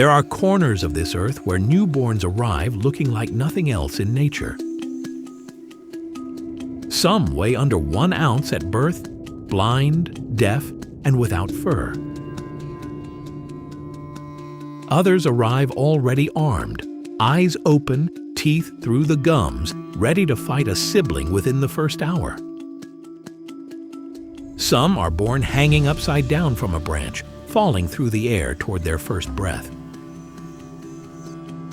There are corners of this earth where newborns arrive looking like nothing else in nature. Some weigh under 1 ounce at birth, blind, deaf, and without fur. Others arrive already armed, eyes open, teeth through the gums, ready to fight a sibling within the first hour. Some are born hanging upside down from a branch, falling through the air toward their first breath.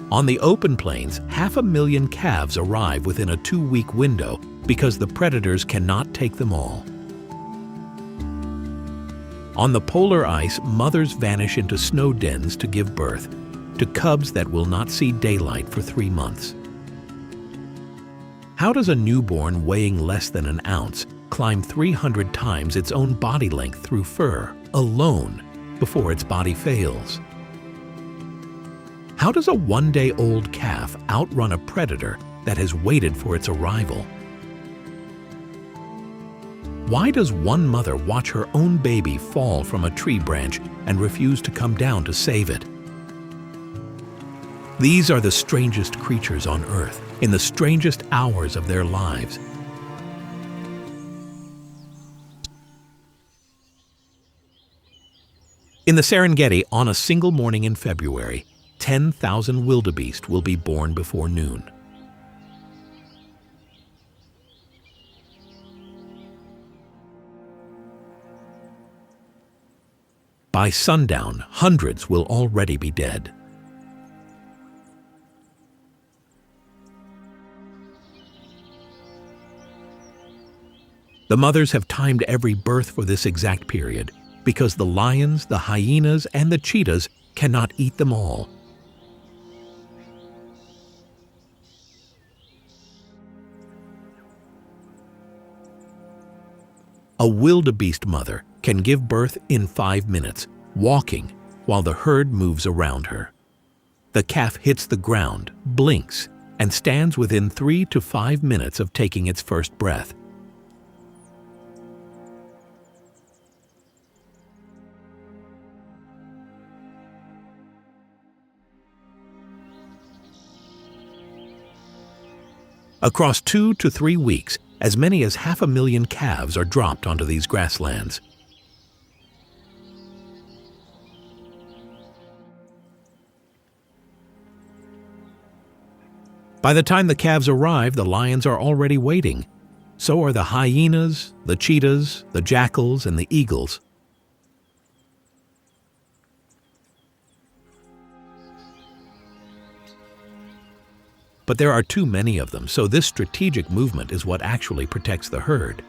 On the open plains, 500,000 calves arrive within a 2-week window because the predators cannot take them all. On the polar ice, mothers vanish into snow dens to give birth to cubs that will not see daylight for 3 months. How does a newborn weighing less than an ounce climb 300 times its own body length through fur, alone, before its body fails? How does a 1-day-old calf outrun a predator that has waited for its arrival? Why does one mother watch her own baby fall from a tree branch and refuse to come down to save it? These are the strangest creatures on Earth, in the strangest hours of their lives. In the Serengeti, on a single morning in February, 10,000 wildebeest will be born before noon. By sundown, hundreds will already be dead. The mothers have timed every birth for this exact period because the lions, the hyenas, and the cheetahs cannot eat them all. A wildebeest mother can give birth in 5 minutes, walking while the herd moves around her. The calf hits the ground, blinks, and stands within 3 to 5 minutes of taking its first breath. Across 2 to 3 weeks, as many as 500,000 calves are dropped onto these grasslands. By the time the calves arrive, the lions are already waiting. So are the hyenas, the cheetahs, the jackals, and the eagles. But there are too many of them, so this strategic movement is what actually protects the herd.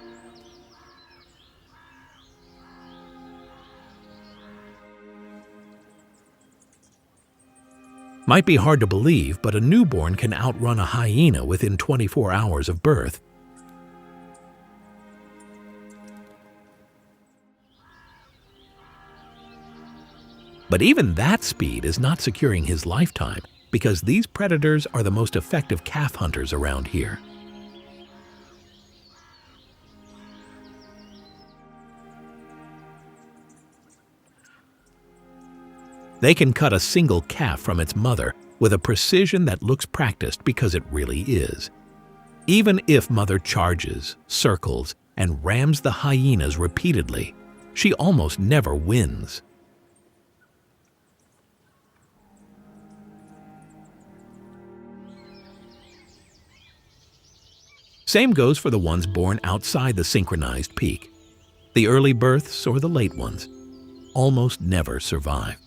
Might be hard to believe, but a newborn can outrun a hyena within 24 hours of birth. But even that speed is not securing his lifetime, because these predators are the most effective calf hunters around here. They can cut a single calf from its mother with a precision that looks practiced because it really is. Even if mother charges, circles, and rams the hyenas repeatedly, she almost never wins. Same goes for the ones born outside the synchronized peak. The early births or the late ones almost never survive.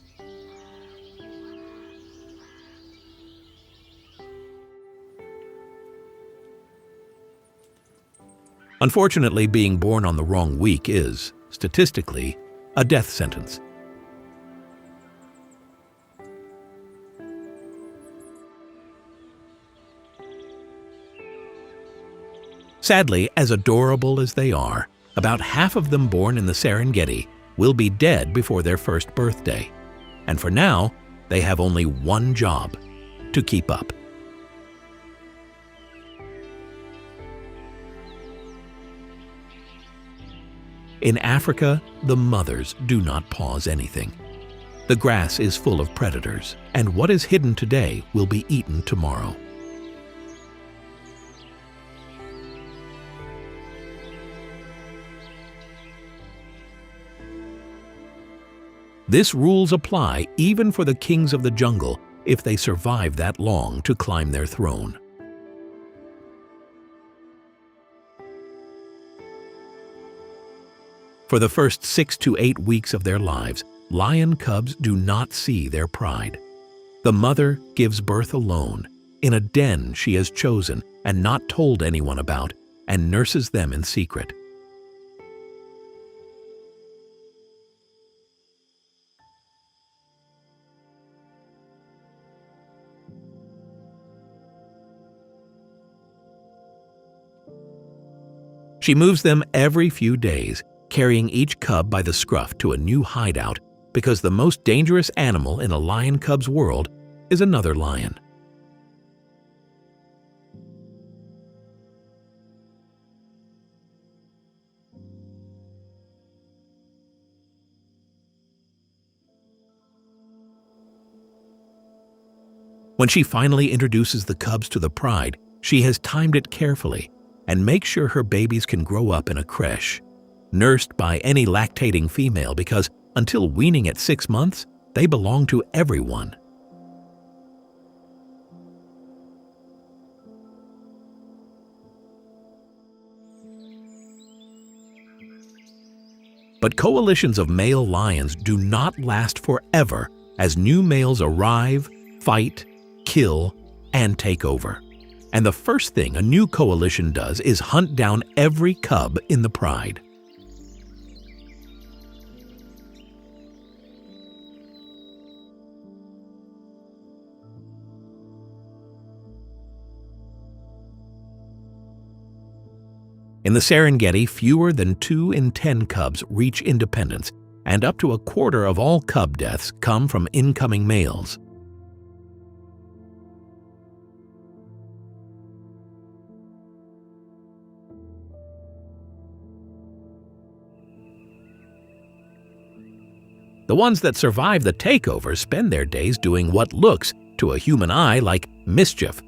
Unfortunately, being born on the wrong week is, statistically, a death sentence. Sadly, as adorable as they are, about half of them born in the Serengeti will be dead before their first birthday. And for now, they have only one job: to keep up. In Africa, the mothers do not pause anything. The grass is full of predators, and what is hidden today will be eaten tomorrow. This rules apply even for the kings of the jungle if they survive that long to climb their throne. For the first 6 to 8 weeks of their lives, lion cubs do not see their pride. The mother gives birth alone, in a den she has chosen and not told anyone about, and nurses them in secret. She moves them every few days, carrying each cub by the scruff to a new hideout, because the most dangerous animal in a lion cub's world is another lion. When she finally introduces the cubs to the pride, she has timed it carefully and makes sure her babies can grow up in a creche, nursed by any lactating female, because until weaning at 6 months, they belong to everyone. But coalitions of male lions do not last forever, as new males arrive, fight, kill, and take over. And the first thing a new coalition does is hunt down every cub in the pride. In the Serengeti, fewer than 2 in 10 cubs reach independence, and up to a quarter of all cub deaths come from incoming males. The ones that survive the takeover spend their days doing what looks, to a human eye, like mischief.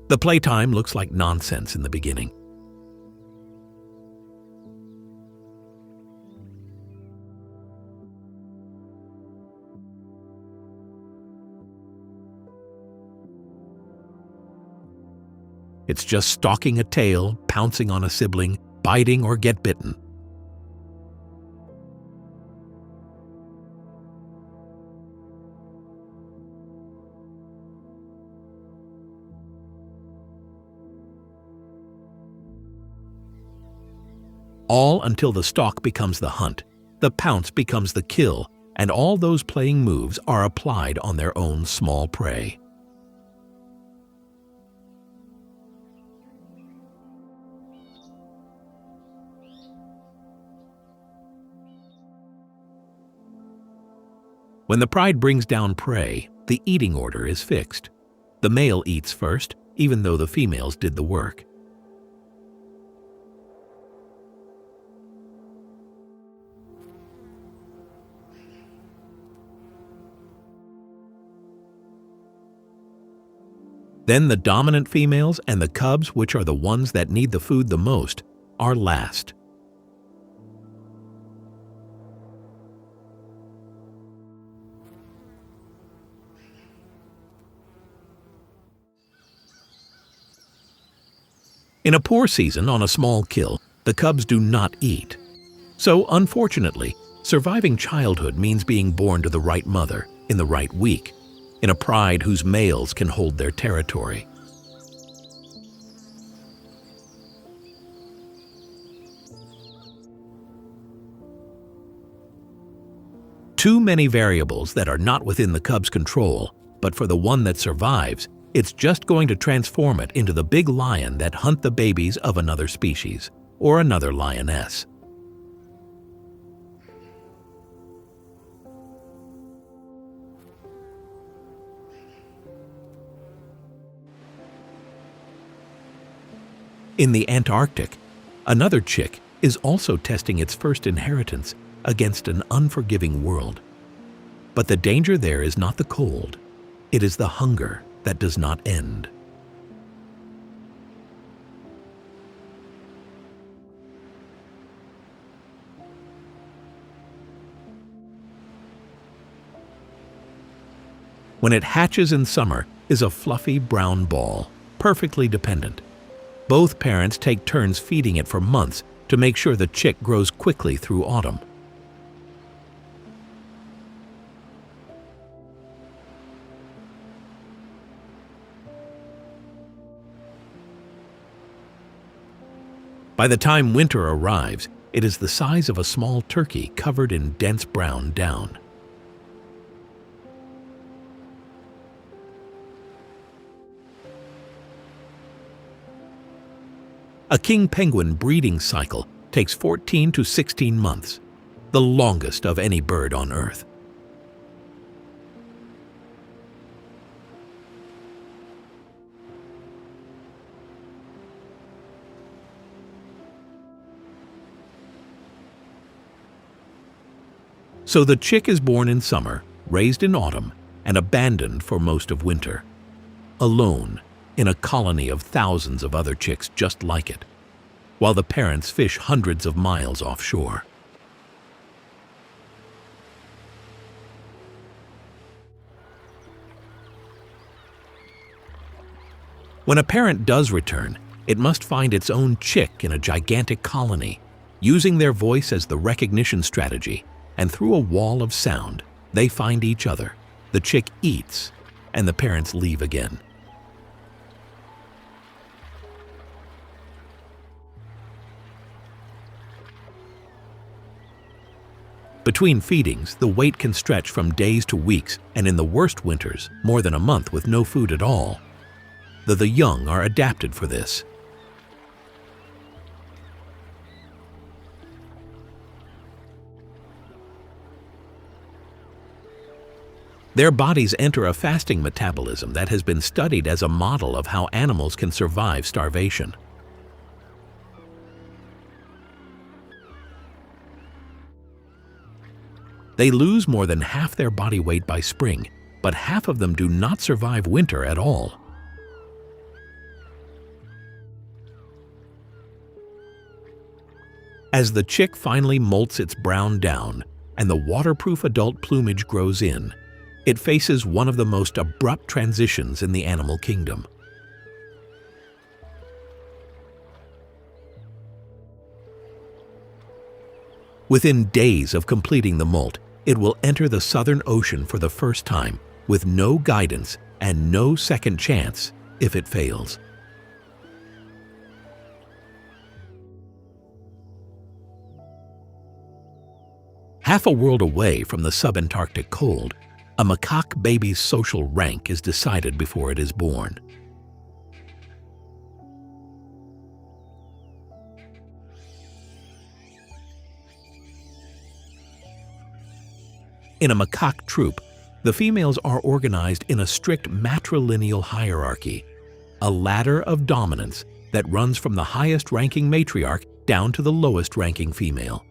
The playtime looks like nonsense in the beginning. It's just stalking a tail, pouncing on a sibling, biting or get bitten. All until the stalk becomes the hunt, the pounce becomes the kill, and all those playing moves are applied on their own small prey. When the pride brings down prey, the eating order is fixed. The male eats first, even though the females did the work. Then the dominant females and the cubs, which are the ones that need the food the most, are last. In a poor season on a small kill, the cubs do not eat. So, unfortunately, surviving childhood means being born to the right mother, in the right week, in a pride whose males can hold their territory. Too many variables that are not within the cub's control, but for the one that survives, it's just going to transform it into the big lion that hunt the babies of another species, or another lioness. In the Antarctic, another chick is also testing its first inheritance against an unforgiving world. But the danger there is not the cold, it is the hunger that does not end. When it hatches in summer is a fluffy brown ball, perfectly dependent. Both parents take turns feeding it for months to make sure the chick grows quickly through autumn. By the time winter arrives, it is the size of a small turkey covered in dense brown down. A king penguin breeding cycle takes 14 to 16 months, the longest of any bird on Earth. So the chick is born in summer, raised in autumn, and abandoned for most of winter, alone in a colony of thousands of other chicks just like it, while the parents fish hundreds of miles offshore. When a parent does return, it must find its own chick in a gigantic colony, using their voice as the recognition strategy, and through a wall of sound, they find each other. The chick eats, and the parents leave again. Between feedings, the wait can stretch from days to weeks, and in the worst winters, more than a month with no food at all. The young are adapted for this. Their bodies enter a fasting metabolism that has been studied as a model of how animals can survive starvation. They lose more than half their body weight by spring, but half of them do not survive winter at all. As the chick finally molts its brown down and the waterproof adult plumage grows in, it faces one of the most abrupt transitions in the animal kingdom. Within days of completing the molt, it will enter the Southern Ocean for the first time with no guidance and no second chance if it fails. Half a world away from the subantarctic cold, a macaque baby's social rank is decided before it is born. In a macaque troop, the females are organized in a strict matrilineal hierarchy, a ladder of dominance that runs from the highest-ranking matriarch down to the lowest-ranking female.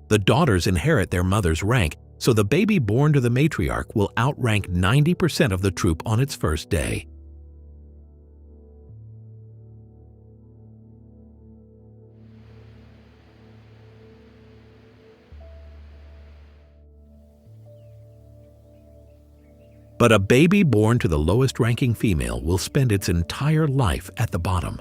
The daughters inherit their mother's rank, so the baby born to the matriarch will outrank 90% of the troop on its first day. But a baby born to the lowest-ranking female will spend its entire life at the bottom.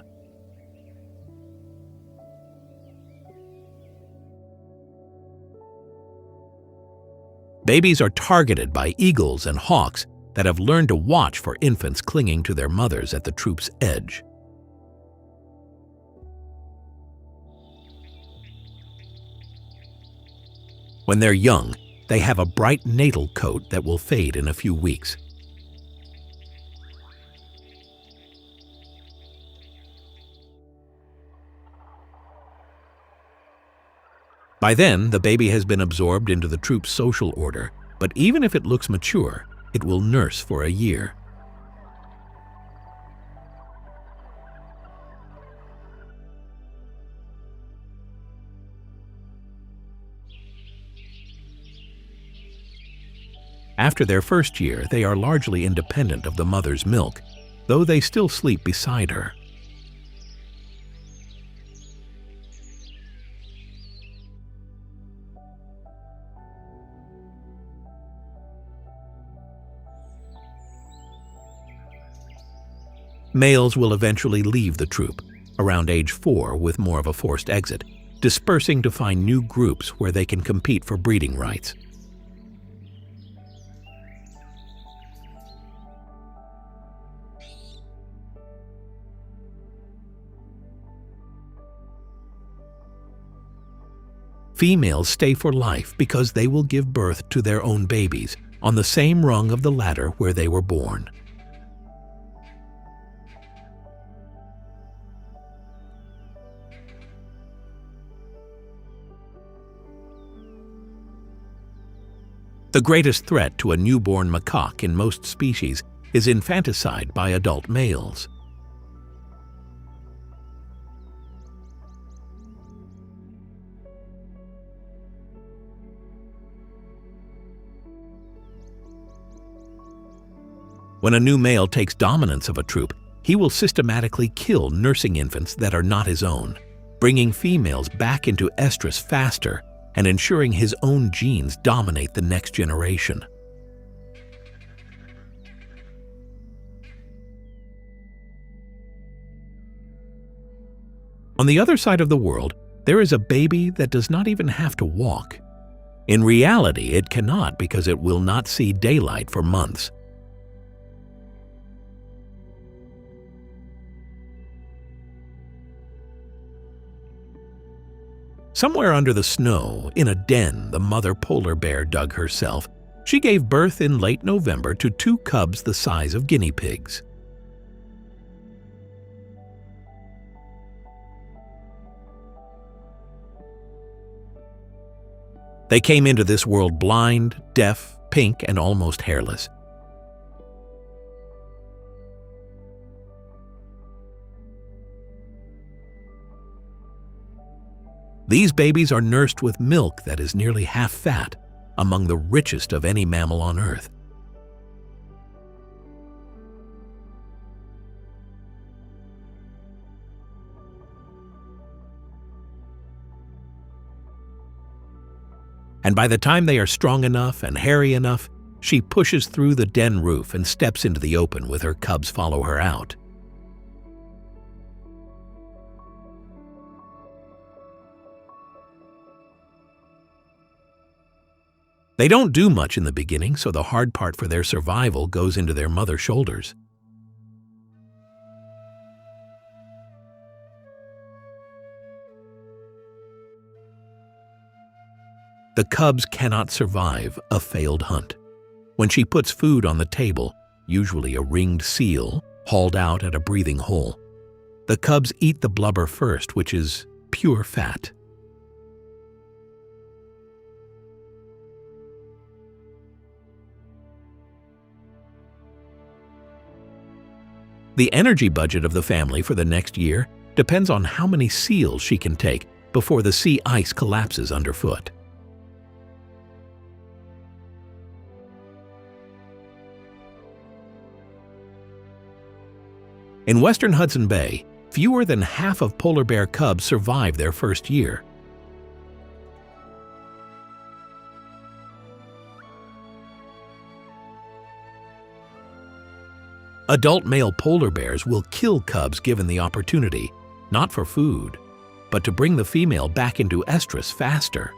Babies are targeted by eagles and hawks that have learned to watch for infants clinging to their mothers at the troop's edge. When they're young, they have a bright natal coat that will fade in a few weeks. By then, the baby has been absorbed into the troop's social order, but even if it looks mature, it will nurse for a year. After their first year, they are largely independent of the mother's milk, though they still sleep beside her. Males will eventually leave the troop, around age 4 with more of a forced exit, dispersing to find new groups where they can compete for breeding rights. Females stay for life because they will give birth to their own babies on the same rung of the ladder where they were born. The greatest threat to a newborn macaque in most species is infanticide by adult males. When a new male takes dominance of a troop, he will systematically kill nursing infants that are not his own, bringing females back into estrus faster and ensuring his own genes dominate the next generation. On the other side of the world, there is a baby that does not even have to walk. In reality, it cannot because it will not see daylight for months. Somewhere under the snow, in a den the mother polar bear dug herself, she gave birth in late November to 2 cubs the size of guinea pigs. They came into this world blind, deaf, pink, and almost hairless. These babies are nursed with milk that is nearly half fat, among the richest of any mammal on Earth. And by the time they are strong enough and hairy enough, she pushes through the den roof and steps into the open with her cubs follow her out. They don't do much in the beginning, so the hard part for their survival goes into their mother's shoulders. The cubs cannot survive a failed hunt. When she puts food on the table, usually a ringed seal, hauled out at a breathing hole, the cubs eat the blubber first, which is pure fat. The energy budget of the family for the next year depends on how many seals she can take before the sea ice collapses underfoot. In western Hudson Bay, fewer than half of polar bear cubs survive their first year. Adult male polar bears will kill cubs given the opportunity, not for food, but to bring the female back into estrus faster.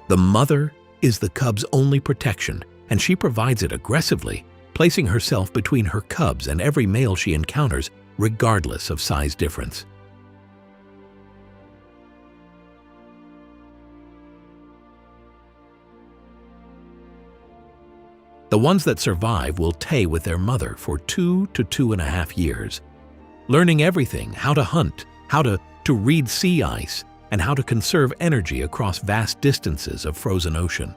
The mother is the cub's only protection, and she provides it aggressively, placing herself between her cubs and every male she encounters, regardless of size difference. The ones that survive will stay with their mother for 2 to 2.5 years, learning everything: how to hunt, how to read sea ice, and how to conserve energy across vast distances of frozen ocean.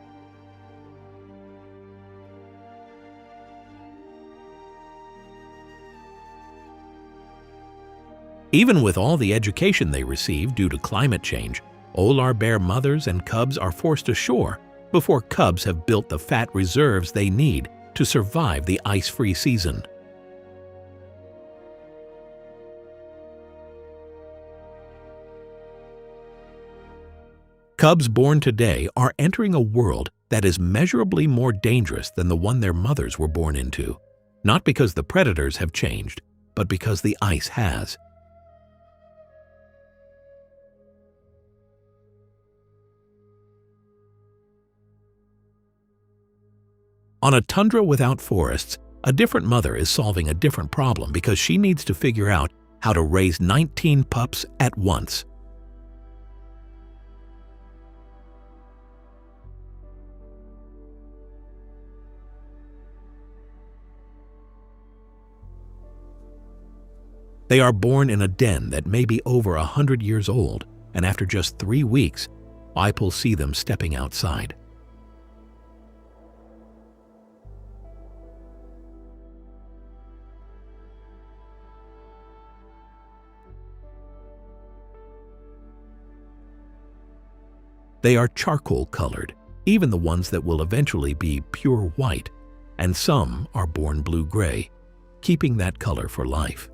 Even with all the education they receive due to climate change, polar bear mothers and cubs are forced ashore before cubs have built the fat reserves they need to survive the ice-free season. Cubs born today are entering a world that is measurably more dangerous than the one their mothers were born into, not because the predators have changed, but because the ice has. On a tundra without forests, a different mother is solving a different problem because she needs to figure out how to raise 19 pups at once. They are born in a den that may be over 100 years old, and after just 3 weeks, people see them stepping outside. They are charcoal-colored, even the ones that will eventually be pure white, and some are born blue-gray, keeping that color for life.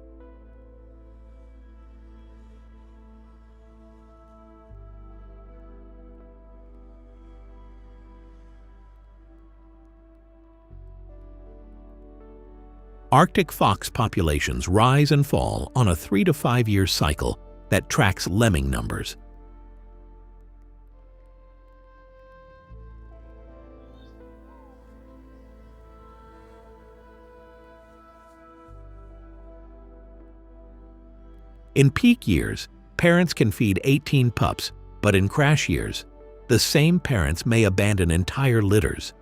Arctic fox populations rise and fall on a 3 to 5 year cycle that tracks lemming numbers. In peak years, parents can feed 18 pups, but in crash years, the same parents may abandon entire litters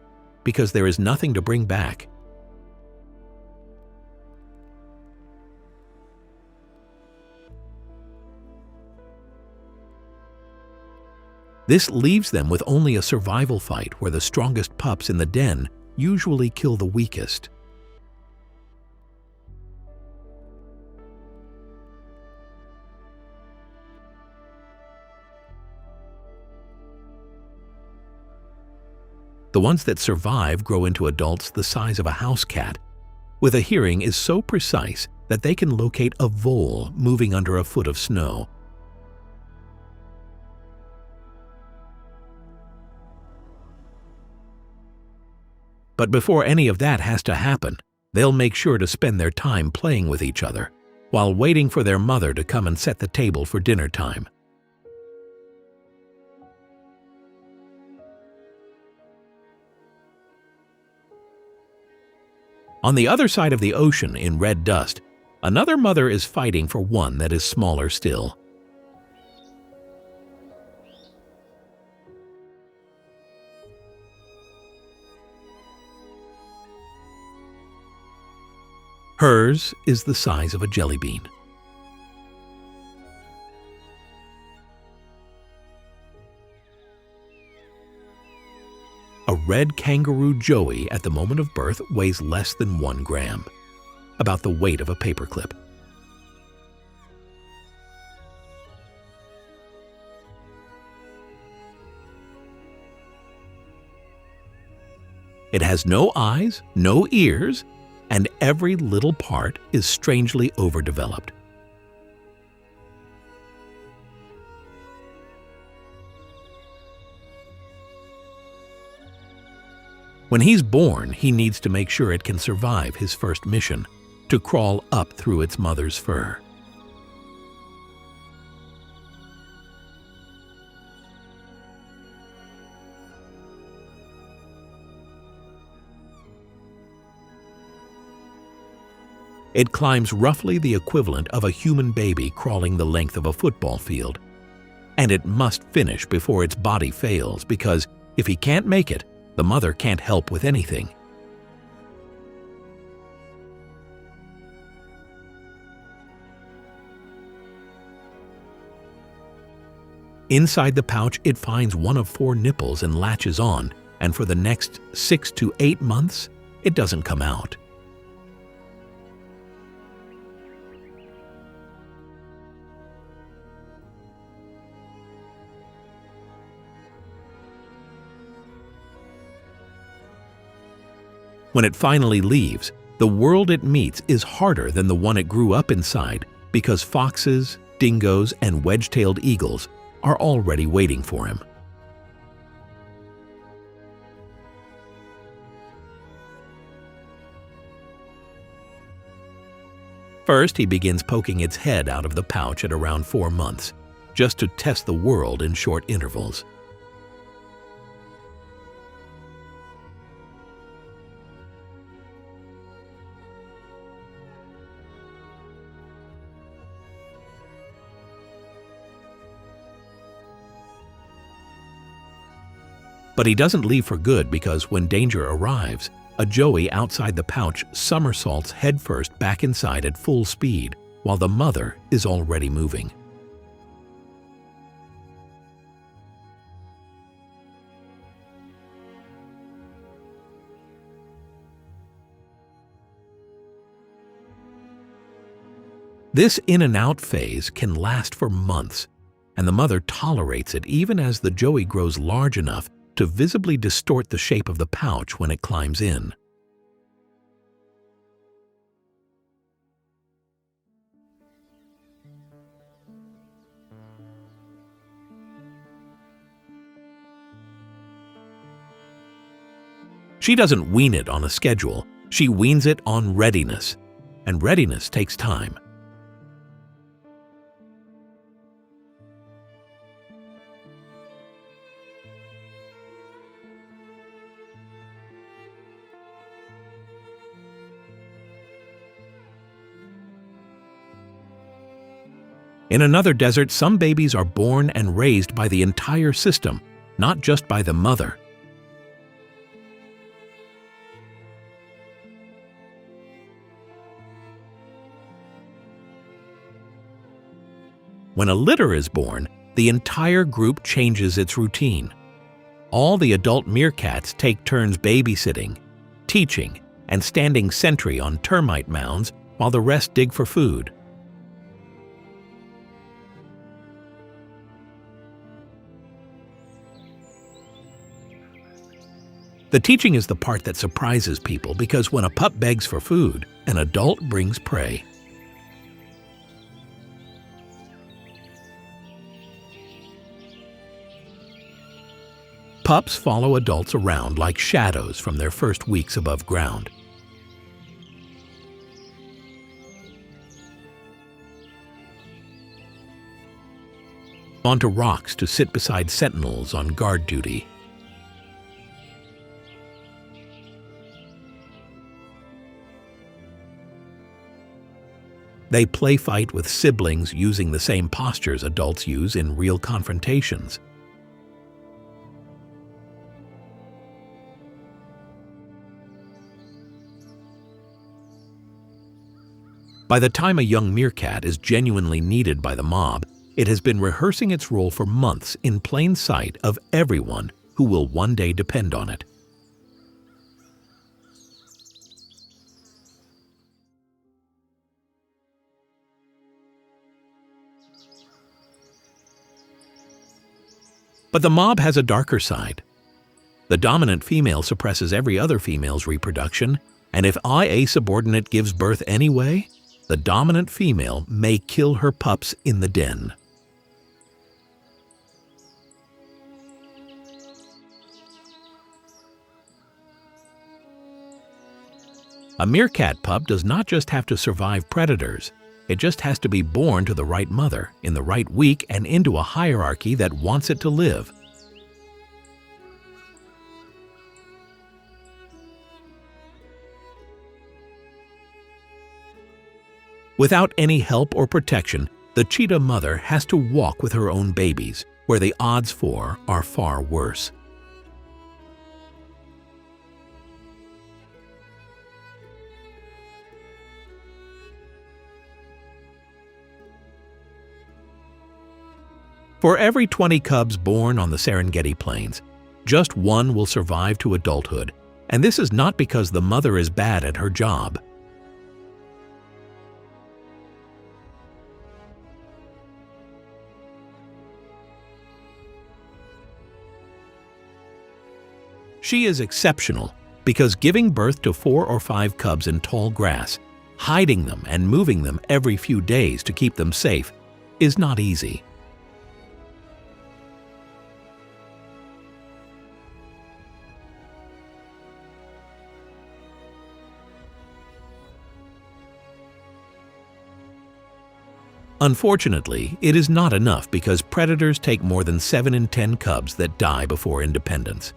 because there is nothing to bring back. This leaves them with only a survival fight where the strongest pups in the den usually kill the weakest. The ones that survive grow into adults the size of a house cat, with a hearing is so precise that they can locate a vole moving under a foot of snow. But before any of that has to happen, they'll make sure to spend their time playing with each other, while waiting for their mother to come and set the table for dinner time. On the other side of the ocean in red dust, another mother is fighting for one that is smaller still. Hers is the size of a jelly bean. A red kangaroo joey at the moment of birth weighs less than 1 gram, about the weight of a paperclip. It has no eyes, no ears, and every little part is strangely overdeveloped. When he's born, he needs to make sure it can survive his first mission, to crawl up through its mother's fur. It climbs roughly the equivalent of a human baby crawling the length of a football field. And it must finish before its body fails because if he can't make it, the mother can't help with anything. Inside the pouch, it finds one of 4 nipples and latches on, and for the next 6 to 8 months, it doesn't come out. When it finally leaves, the world it meets is harder than the one it grew up inside because foxes, dingoes, and wedge-tailed eagles are already waiting for him. First, he begins poking its head out of the pouch at around 4 months, just to test the world in short intervals. But he doesn't leave for good because when danger arrives, a joey outside the pouch somersaults headfirst back inside at full speed while the mother is already moving. This in and out phase can last for months, and the mother tolerates it even as the joey grows large enough to visibly distort the shape of the pouch when it climbs in. She doesn't wean it on a schedule, she weans it on readiness, and readiness takes time. In another desert, some babies are born and raised by the entire system, not just by the mother. When a litter is born, the entire group changes its routine. All the adult meerkats take turns babysitting, teaching, and standing sentry on termite mounds while the rest dig for food. The teaching is the part that surprises people because when a pup begs for food, an adult brings prey. Pups follow adults around like shadows from their first weeks above ground. Onto rocks to sit beside sentinels on guard duty. They play fight with siblings using the same postures adults use in real confrontations. By the time a young meerkat is genuinely needed by the mob, it has been rehearsing its role for months in plain sight of everyone who will one day depend on it. But the mob has a darker side. The dominant female suppresses every other female's reproduction, and if a subordinate gives birth anyway, the dominant female may kill her pups in the den. A meerkat pup does not just have to survive predators, it just has to be born to the right mother, in the right week, and into a hierarchy that wants it to live. Without any help or protection, the cheetah mother has to walk with her own babies, where the odds for are far worse. For every 20 cubs born on the Serengeti Plains, just one will survive to adulthood, and this is not because the mother is bad at her job. She is exceptional because giving birth to 4 or 5 cubs in tall grass, hiding them and moving them every few days to keep them safe, is not easy. Unfortunately, it is not enough because predators take more than 7 in 10 cubs that die before independence.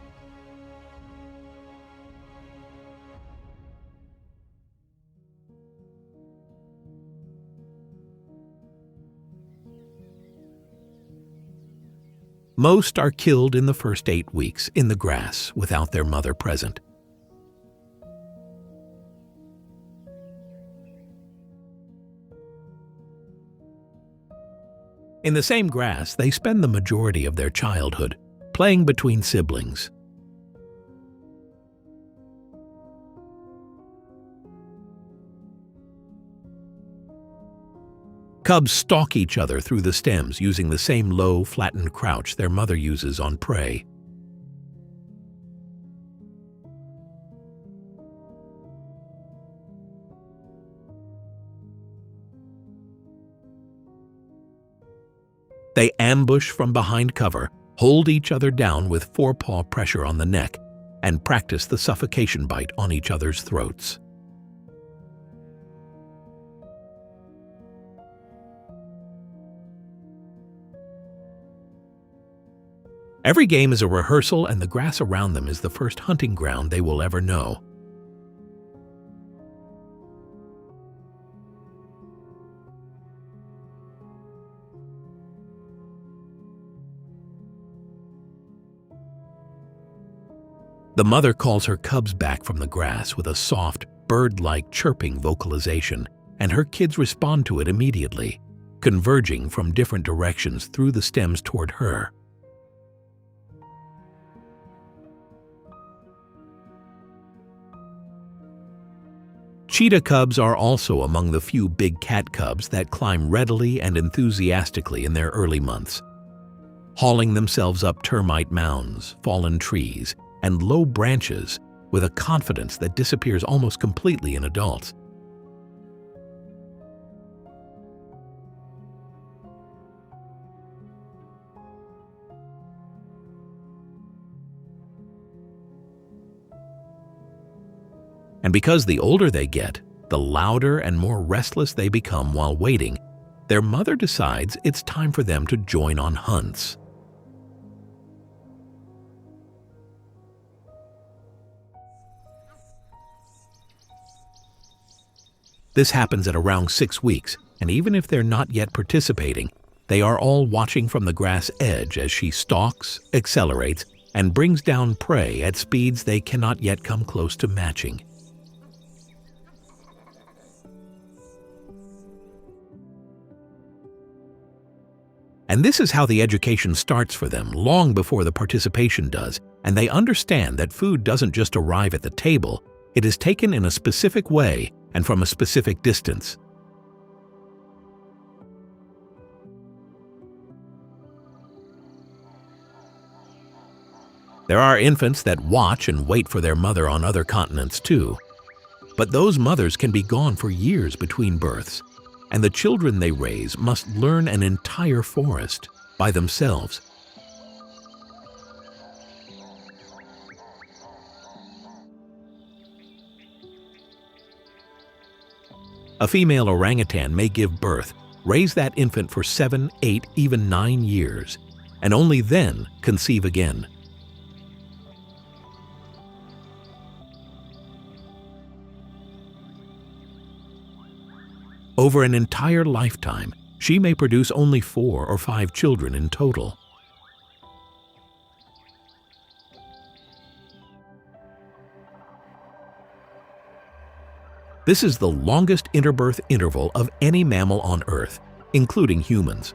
Most are killed in the first 8 weeks in the grass without their mother present. In the same grass, they spend the majority of their childhood playing between siblings. Cubs stalk each other through the stems using the same low, flattened crouch their mother uses on prey. They ambush from behind cover, hold each other down with forepaw pressure on the neck, and practice the suffocation bite on each other's throats. Every game is a rehearsal, and the grass around them is the first hunting ground they will ever know. The mother calls her cubs back from the grass with a soft, bird-like chirping vocalization, and her kids respond to it immediately, converging from different directions through the stems toward her. Cheetah cubs are also among the few big cat cubs that climb readily and enthusiastically in their early months, hauling themselves up termite mounds, fallen trees, and low branches with a confidence that disappears almost completely in adults. And because the older they get, the louder and more restless they become while waiting, their mother decides it's time for them to join on hunts. This happens at around 6 weeks, and even if they're not yet participating, they are all watching from the grass edge as she stalks, accelerates, and brings down prey at speeds they cannot yet come close to matching. And this is how the education starts for them long before the participation does, and they understand that food doesn't just arrive at the table, it is taken in a specific way and from a specific distance. There are infants that watch and wait for their mother on other continents too. But those mothers can be gone for years between births, and the children they raise must learn an entire forest by themselves. A female orangutan may give birth, raise that infant for 7, 8, even 9 years, and only then conceive again. Over an entire lifetime, she may produce only 4 or 5 children in total. This is the longest interbirth interval of any mammal on Earth, including humans.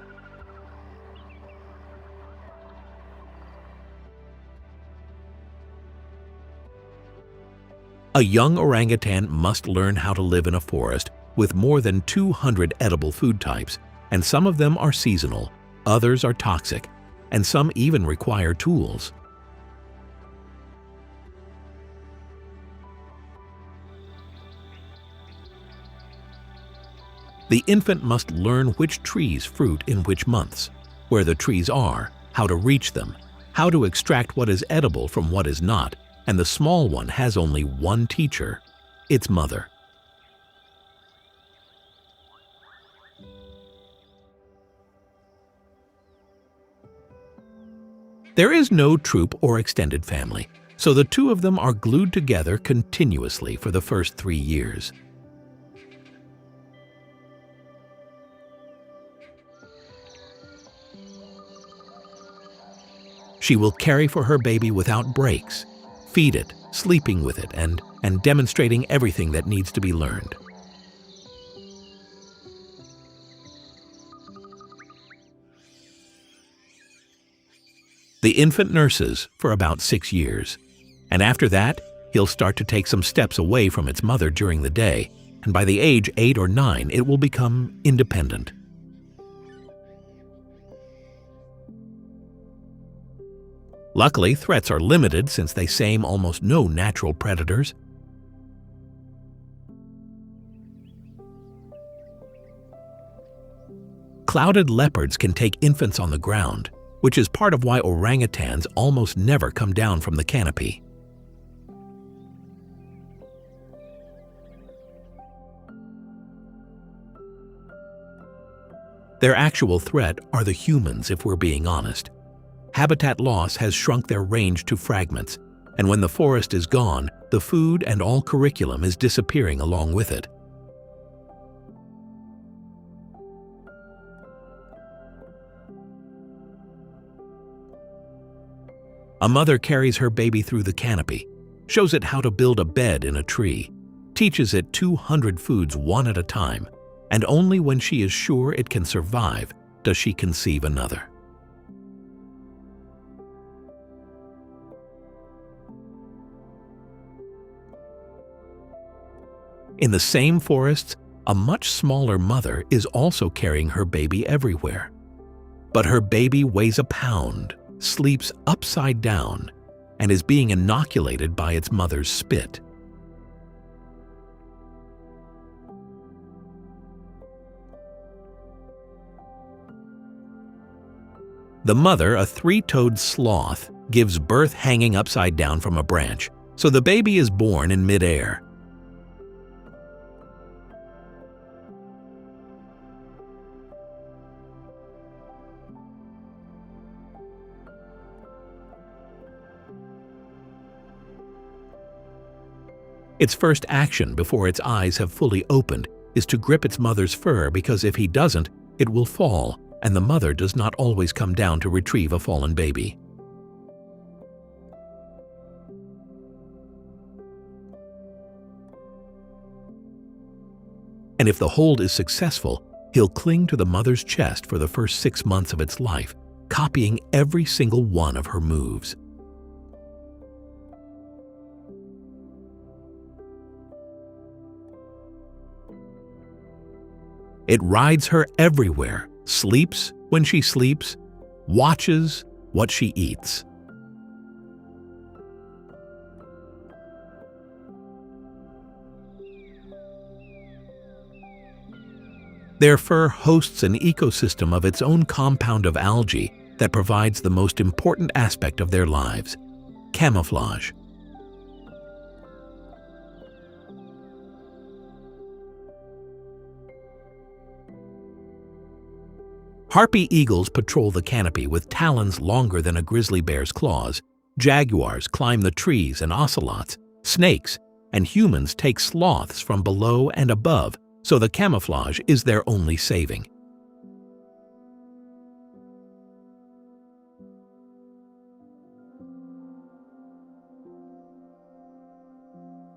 A young orangutan must learn how to live in a forest with more than 200 edible food types, and some of them are seasonal, others are toxic, and some even require tools. The infant must learn which trees fruit in which months, where the trees are, how to reach them, how to extract what is edible from what is not, and the small one has only one teacher, its mother. There is no troop or extended family, so the two of them are glued together continuously for the first 3 years. She will carry for her baby without breaks, feed it, sleeping with it, and demonstrating everything that needs to be learned. The infant nurses for about 6 years, and after that, he'll start to take some steps away from its mother during the day, and by the age 8 or 9, it will become independent. Luckily, threats are limited since they same almost no natural predators. Clouded leopards can take infants on the ground, which is part of why orangutans almost never come down from the canopy. Their actual threat are the humans, if we're being honest. Habitat loss has shrunk their range to fragments, and when the forest is gone, the food and all curriculum is disappearing along with it. A mother carries her baby through the canopy, shows it how to build a bed in a tree, teaches it 200 foods one at a time, and only when she is sure it can survive does she conceive another. In the same forests, a much smaller mother is also carrying her baby everywhere. But her baby weighs a pound, sleeps upside down, and is being inoculated by its mother's spit. The mother, a 3-toed sloth, gives birth hanging upside down from a branch, so the baby is born in midair. Its first action before its eyes have fully opened is to grip its mother's fur, because if he doesn't, it will fall, and the mother does not always come down to retrieve a fallen baby. And if the hold is successful, he'll cling to the mother's chest for the first 6 months of its life, copying every single one of her moves. It rides her everywhere, sleeps when she sleeps, watches what she eats. Their fur hosts an ecosystem of its own compound of algae that provides the most important aspect of their lives: camouflage. Harpy eagles patrol the canopy with talons longer than a grizzly bear's claws. Jaguars climb the trees and ocelots, snakes, and humans take sloths from below and above, so the camouflage is their only saving.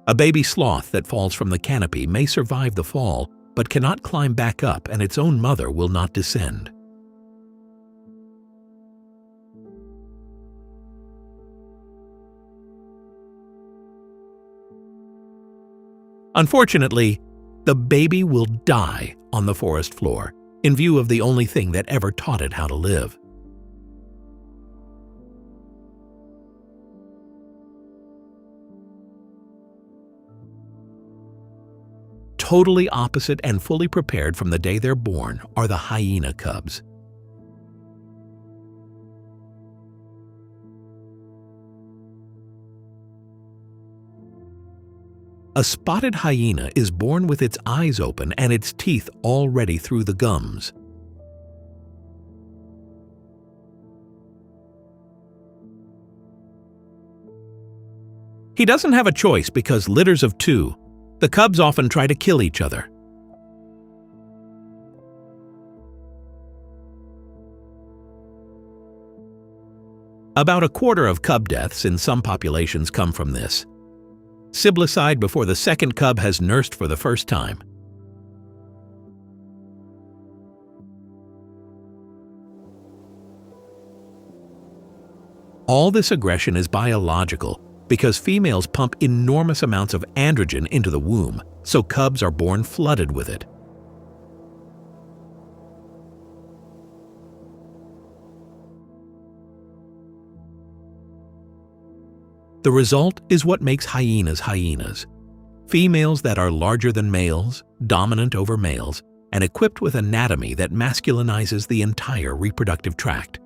A baby sloth that falls from the canopy may survive the fall, but cannot climb back up, and its own mother will not descend. Unfortunately, the baby will die on the forest floor, in view of the only thing that ever taught it how to live. Totally opposite and fully prepared from the day they're born are the hyena cubs. A spotted hyena is born with its eyes open and its teeth already through the gums. He doesn't have a choice because litters of two, the cubs often try to kill each other. About a quarter of cub deaths in some populations come from this. Siblicide before the second cub has nursed for the first time. All this aggression is biological because females pump enormous amounts of androgen into the womb, so cubs are born flooded with it. The result is what makes hyenas hyenas. Females that are larger than males, dominant over males, and equipped with anatomy that masculinizes the entire reproductive tract.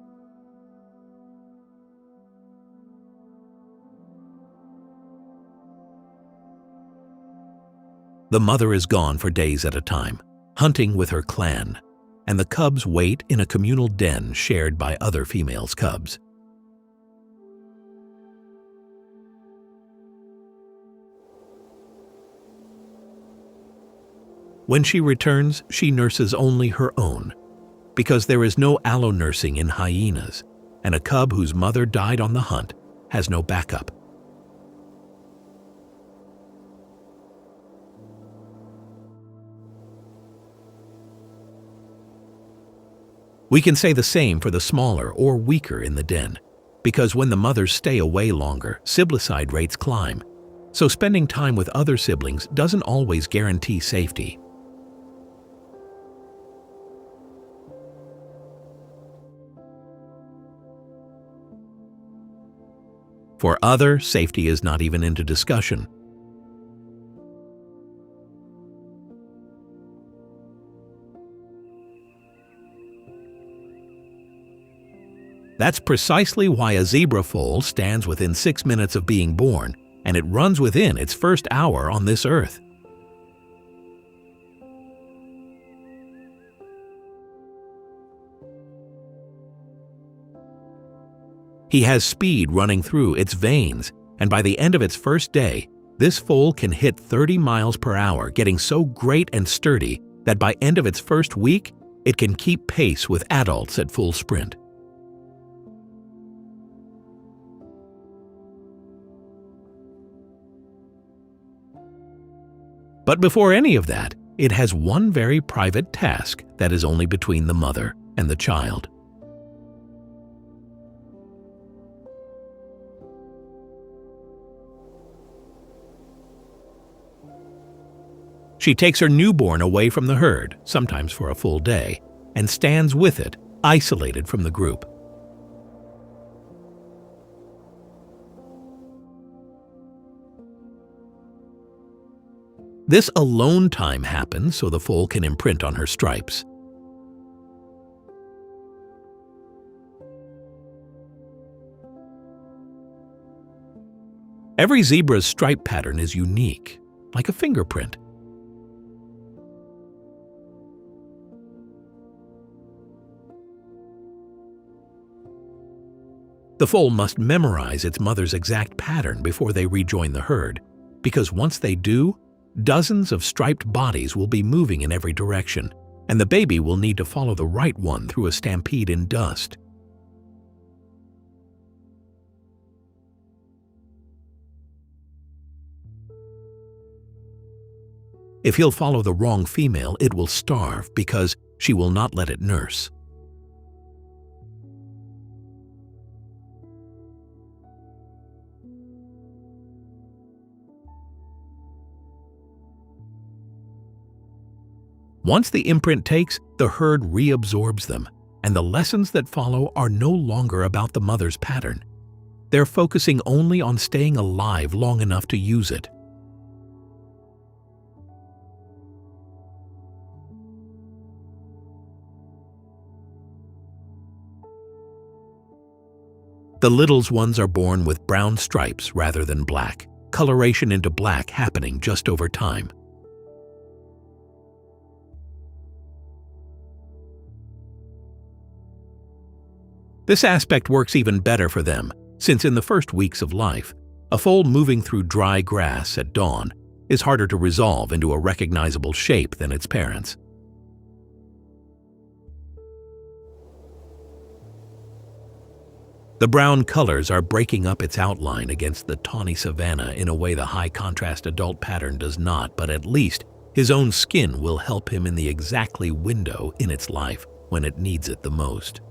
The mother is gone for days at a time, hunting with her clan, and the cubs wait in a communal den shared by other females' cubs. When she returns, she nurses only her own, because there is no allo-nursing in hyenas, and a cub whose mother died on the hunt has no backup. We can say the same for the smaller or weaker in the den, because when the mothers stay away longer, siblicide rates climb, so spending time with other siblings doesn't always guarantee safety. For other, safety is not even into discussion. That's precisely why a zebra foal stands within 6 minutes of being born, and it runs within its first hour on this earth. He has speed running through its veins, and by the end of its first day, this foal can hit 30 miles per hour, getting so great and sturdy that by end of its first week, it can keep pace with adults at full sprint. But before any of that, it has one very private task that is only between the mother and the child. She takes her newborn away from the herd, sometimes for a full day, and stands with it, isolated from the group. This alone time happens so the foal can imprint on her stripes. Every zebra's stripe pattern is unique, like a fingerprint. The foal must memorize its mother's exact pattern before they rejoin the herd, because once they do, dozens of striped bodies will be moving in every direction, and the baby will need to follow the right one through a stampede in dust. If he'll follow the wrong female, it will starve because she will not let it nurse. Once the imprint takes, the herd reabsorbs them, and the lessons that follow are no longer about the mother's pattern. They're focusing only on staying alive long enough to use it. The little ones are born with brown stripes rather than black, coloration into black happening just over time. This aspect works even better for them, since in the first weeks of life, a foal moving through dry grass at dawn is harder to resolve into a recognizable shape than its parents. The brown colors are breaking up its outline against the tawny savanna in a way the high-contrast adult pattern does not, but at least his own skin will help him in the exactly window in its life when it needs it the most.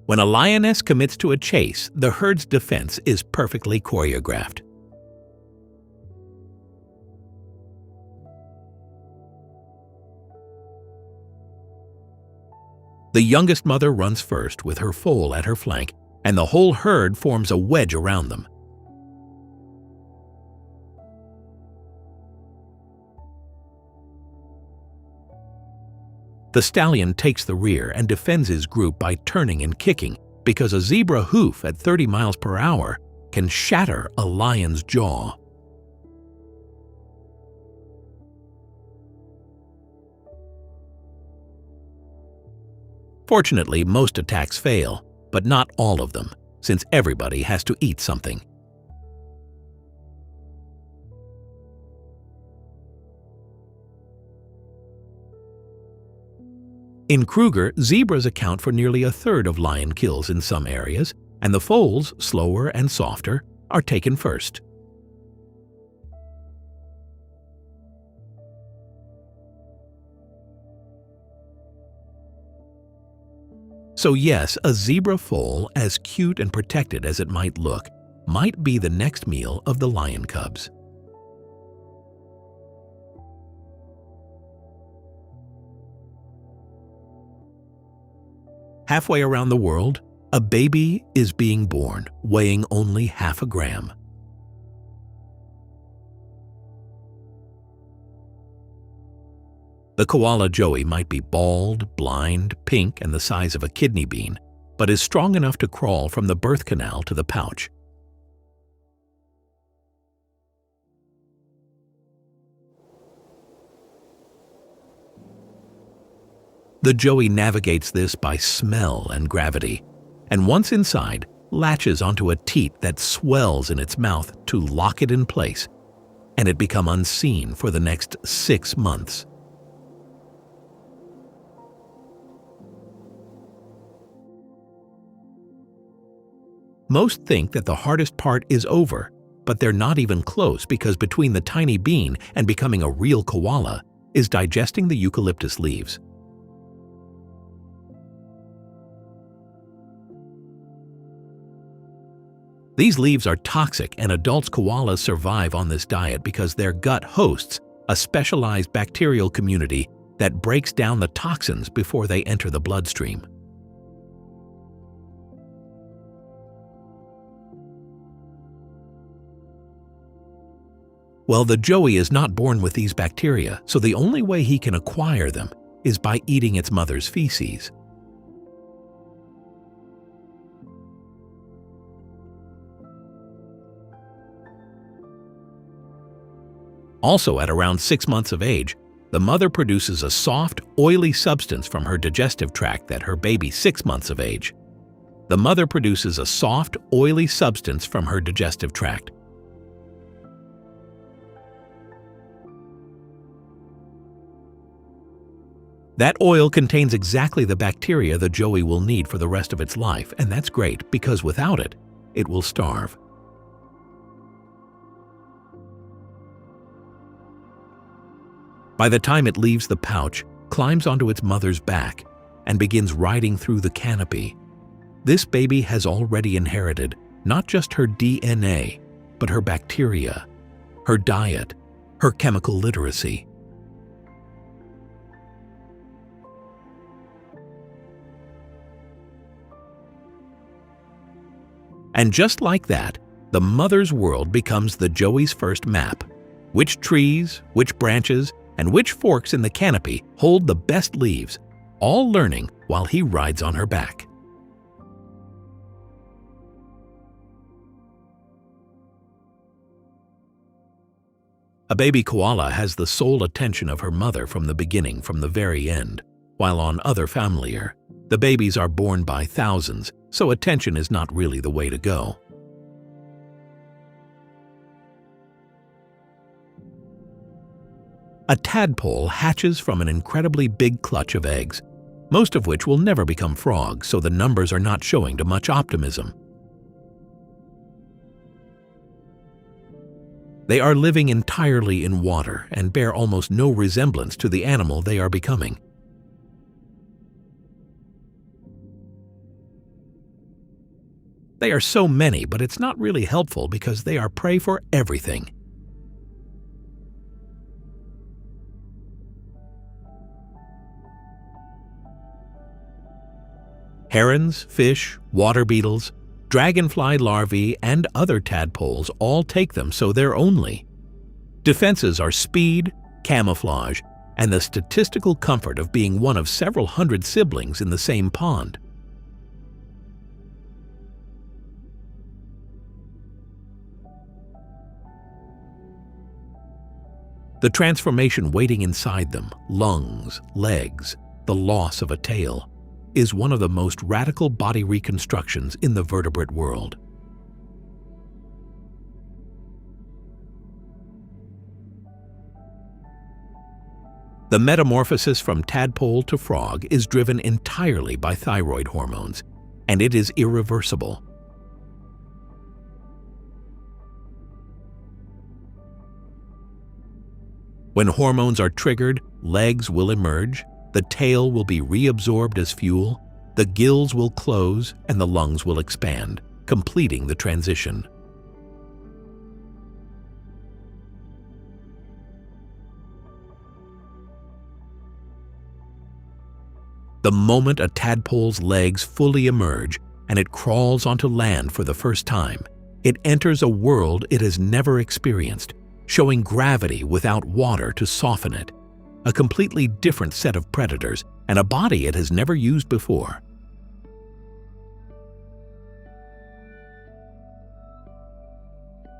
When a lioness commits to a chase, the herd's defense is perfectly choreographed. The youngest mother runs first with her foal at her flank, and the whole herd forms a wedge around them. The stallion takes the rear and defends his group by turning and kicking, because a zebra hoof at 30 miles per hour can shatter a lion's jaw. Fortunately, most attacks fail, but not all of them, since everybody has to eat something. In Kruger, zebras account for nearly a third of lion kills in some areas, and the foals, slower and softer, are taken first. So yes, a zebra foal, as cute and protected as it might look, might be the next meal of the lion cubs. Halfway around the world, a baby is being born, weighing only half a gram. The koala joey might be bald, blind, pink, and the size of a kidney bean, but is strong enough to crawl from the birth canal to the pouch. The joey navigates this by smell and gravity, and once inside, latches onto a teat that swells in its mouth to lock it in place, and it becomes unseen for the next 6 months. Most think that the hardest part is over, but they're not even close, because between the tiny bean and becoming a real koala is digesting the eucalyptus leaves. These leaves are toxic, and adult koalas survive on this diet because their gut hosts a specialized bacterial community that breaks down the toxins before they enter the bloodstream. Well, the joey is not born with these bacteria, so the only way he can acquire them is by eating its mother's feces. Also, at around 6 months of age, the mother produces a soft, oily substance from her digestive tract that her baby 6 months of age. The mother produces a soft, oily substance from her digestive tract. That oil contains exactly the bacteria the joey will need for the rest of its life, and that's great because without it, it will starve. By the time it leaves the pouch, climbs onto its mother's back, and begins riding through the canopy, this baby has already inherited not just her DNA, but her bacteria, her diet, her chemical literacy. And just like that, the mother's world becomes the joey's first map. Which trees, which branches, and which forks in the canopy hold the best leaves, all learning while he rides on her back. A baby koala has the sole attention of her mother from the beginning, from the very end, while on other familiar, the babies are born by thousands, so attention is not really the way to go. A tadpole hatches from an incredibly big clutch of eggs, most of which will never become frogs, so the numbers are not showing to much optimism. They are living entirely in water and bear almost no resemblance to the animal they are becoming. They are so many, but it's not really helpful because they are prey for everything. Herons, fish, water beetles, dragonfly larvae, and other tadpoles all take them, so they're only. Defenses are speed, camouflage, and the statistical comfort of being one of several hundred siblings in the same pond. The transformation waiting inside them, lungs, legs, the loss of a tail, is one of the most radical body reconstructions in the vertebrate world. The metamorphosis from tadpole to frog is driven entirely by thyroid hormones, and it is irreversible. When hormones are triggered, legs will emerge, the tail will be reabsorbed as fuel, the gills will close, and the lungs will expand, completing the transition. The moment a tadpole's legs fully emerge and it crawls onto land for the first time, it enters a world it has never experienced, showing gravity without water to soften it, a completely different set of predators, and a body it has never used before.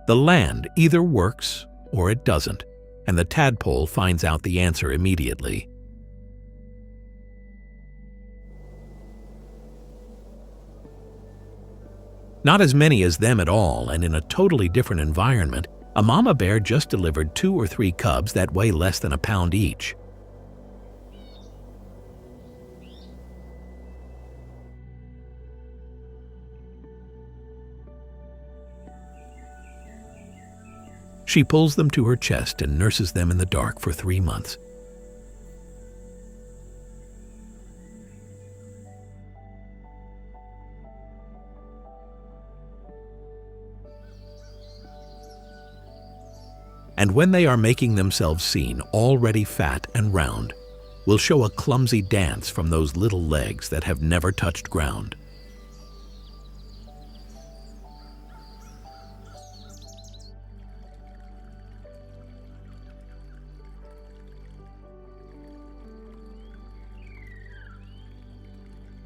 The land either works or it doesn't, and the tadpole finds out the answer immediately. Not as many as them at all, and in a totally different environment, a mama bear just delivered 2 or 3 cubs that weigh less than a pound each. She pulls them to her chest and nurses them in the dark for 3 months. And when they are making themselves seen, already fat and round, will show a clumsy dance from those little legs that have never touched ground.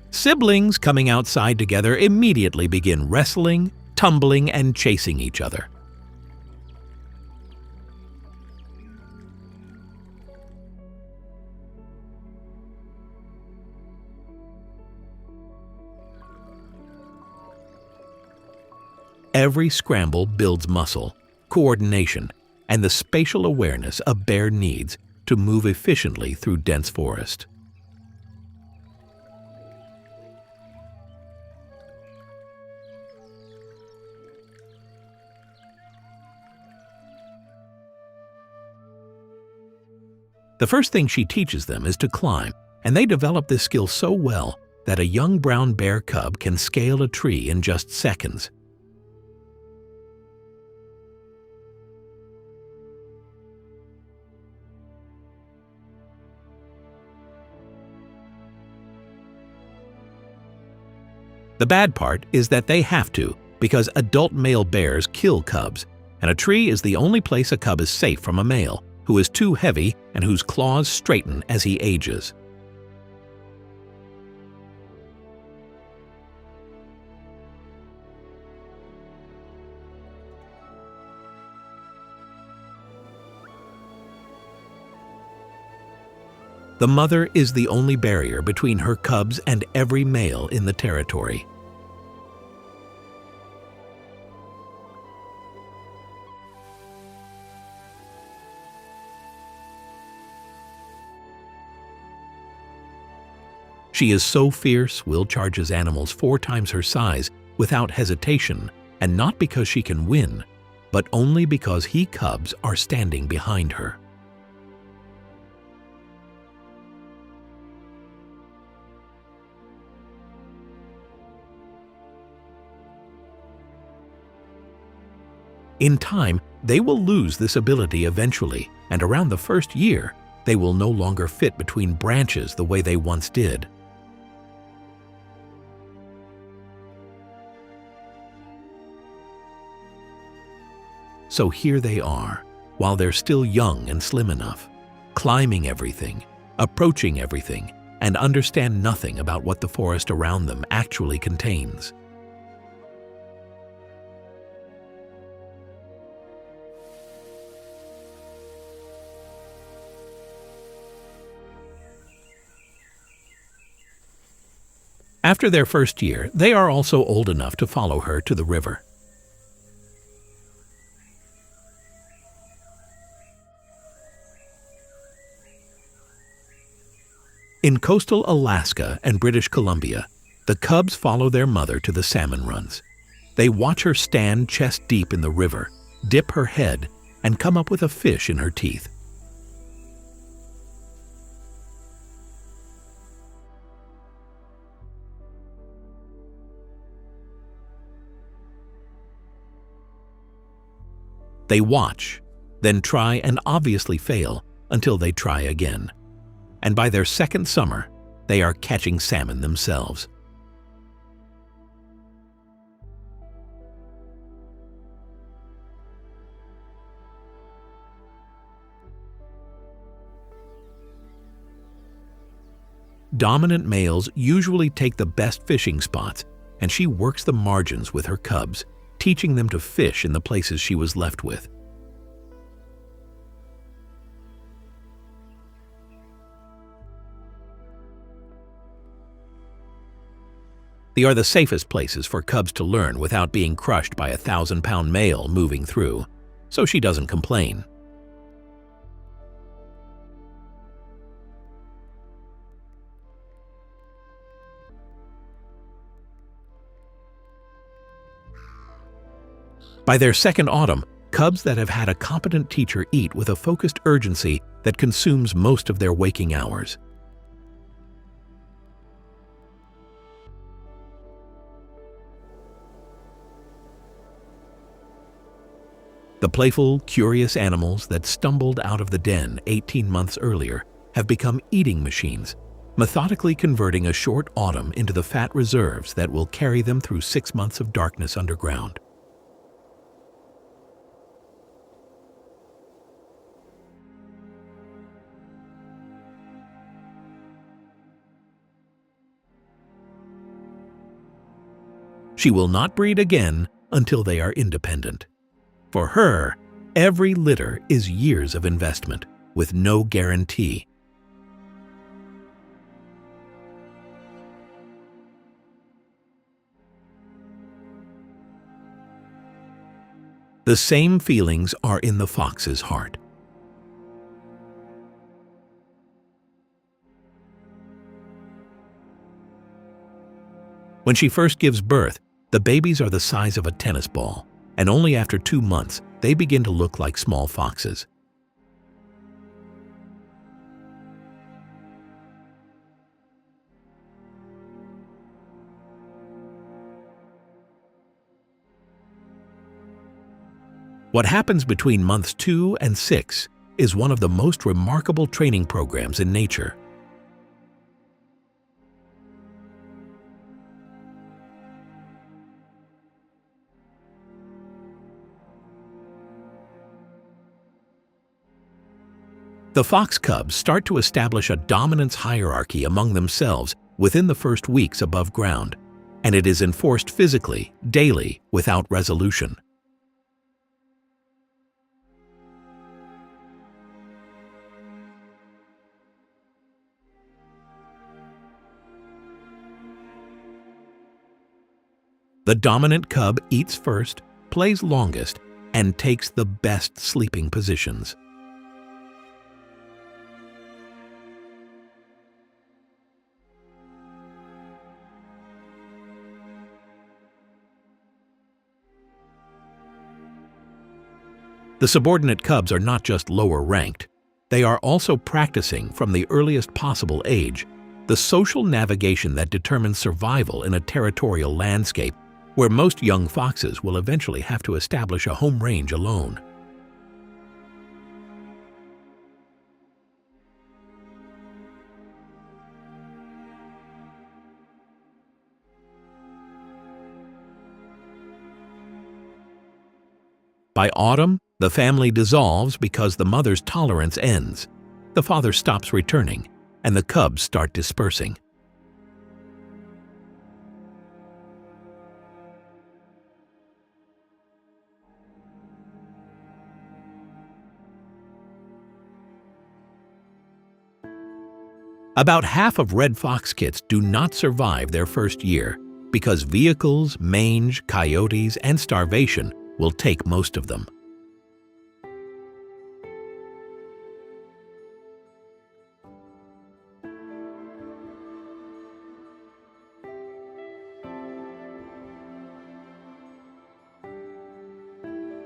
Siblings coming outside together immediately begin wrestling, tumbling, and chasing each other. Every scramble builds muscle, coordination, and the spatial awareness a bear needs to move efficiently through dense forest. The first thing she teaches them is to climb, and they develop this skill so well that a young brown bear cub can scale a tree in just seconds. The bad part is that they have to, because adult male bears kill cubs, and a tree is the only place a cub is safe from a male, who is too heavy and whose claws straighten as he ages. The mother is the only barrier between her cubs and every male in the territory. She is so fierce, Will charges animals 4 times her size without hesitation, and not because she can win, but only because he cubs are standing behind her. In time, they will lose this ability eventually, and around the first year, they will no longer fit between branches the way they once did. So here they are, while they're still young and slim enough, climbing everything, approaching everything, and understand nothing about what the forest around them actually contains. After their first year, they are also old enough to follow her to the river. In coastal Alaska and British Columbia, the cubs follow their mother to the salmon runs. They watch her stand chest deep in the river, dip her head, and come up with a fish in her teeth. They watch, then try and obviously fail until they try again. And by their second summer, they are catching salmon themselves. Dominant males usually take the best fishing spots, and she works the margins with her cubs, teaching them to fish in the places she was left with. They are the safest places for cubs to learn without being crushed by a 1,000-pound male moving through, so she doesn't complain. By their second autumn, cubs that have had a competent teacher eat with a focused urgency that consumes most of their waking hours. The playful, curious animals that stumbled out of the den 18 months earlier have become eating machines, methodically converting a short autumn into the fat reserves that will carry them through 6 months of darkness underground. She will not breed again until they are independent. For her, every litter is years of investment, with no guarantee. The same feelings are in the fox's heart. When she first gives birth, the babies are the size of a tennis ball, and only after 2 months they begin to look like small foxes. What happens between months 2 and 6 is one of the most remarkable training programs in nature. The fox cubs start to establish a dominance hierarchy among themselves within the first weeks above ground, and it is enforced physically, daily, without resolution. The dominant cub eats first, plays longest, and takes the best sleeping positions. The subordinate cubs are not just lower ranked, they are also practicing from the earliest possible age the social navigation that determines survival in a territorial landscape where most young foxes will eventually have to establish a home range alone. By autumn, the family dissolves because the mother's tolerance ends, the father stops returning, and the cubs start dispersing. About half of red fox kits do not survive their first year because vehicles, mange, coyotes, and starvation will take most of them.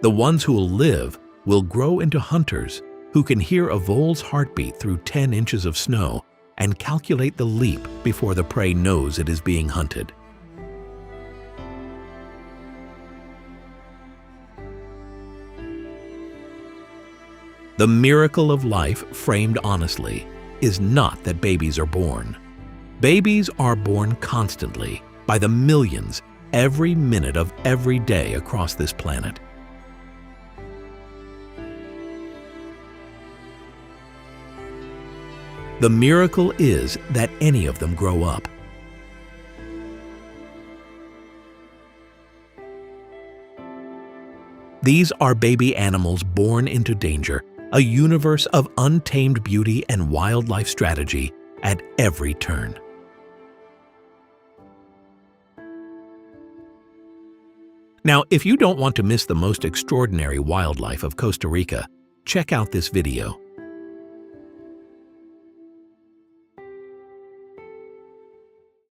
The ones who will live will grow into hunters who can hear a vole's heartbeat through 10 inches of snow and calculate the leap before the prey knows it is being hunted. The miracle of life, framed honestly, is not that babies are born. Babies are born constantly, by the millions, every minute of every day across this planet. The miracle is that any of them grow up. These are baby animals born into danger, a universe of untamed beauty and wildlife strategy at every turn. Now, if you don't want to miss the most extraordinary wildlife of Costa Rica, check out this video.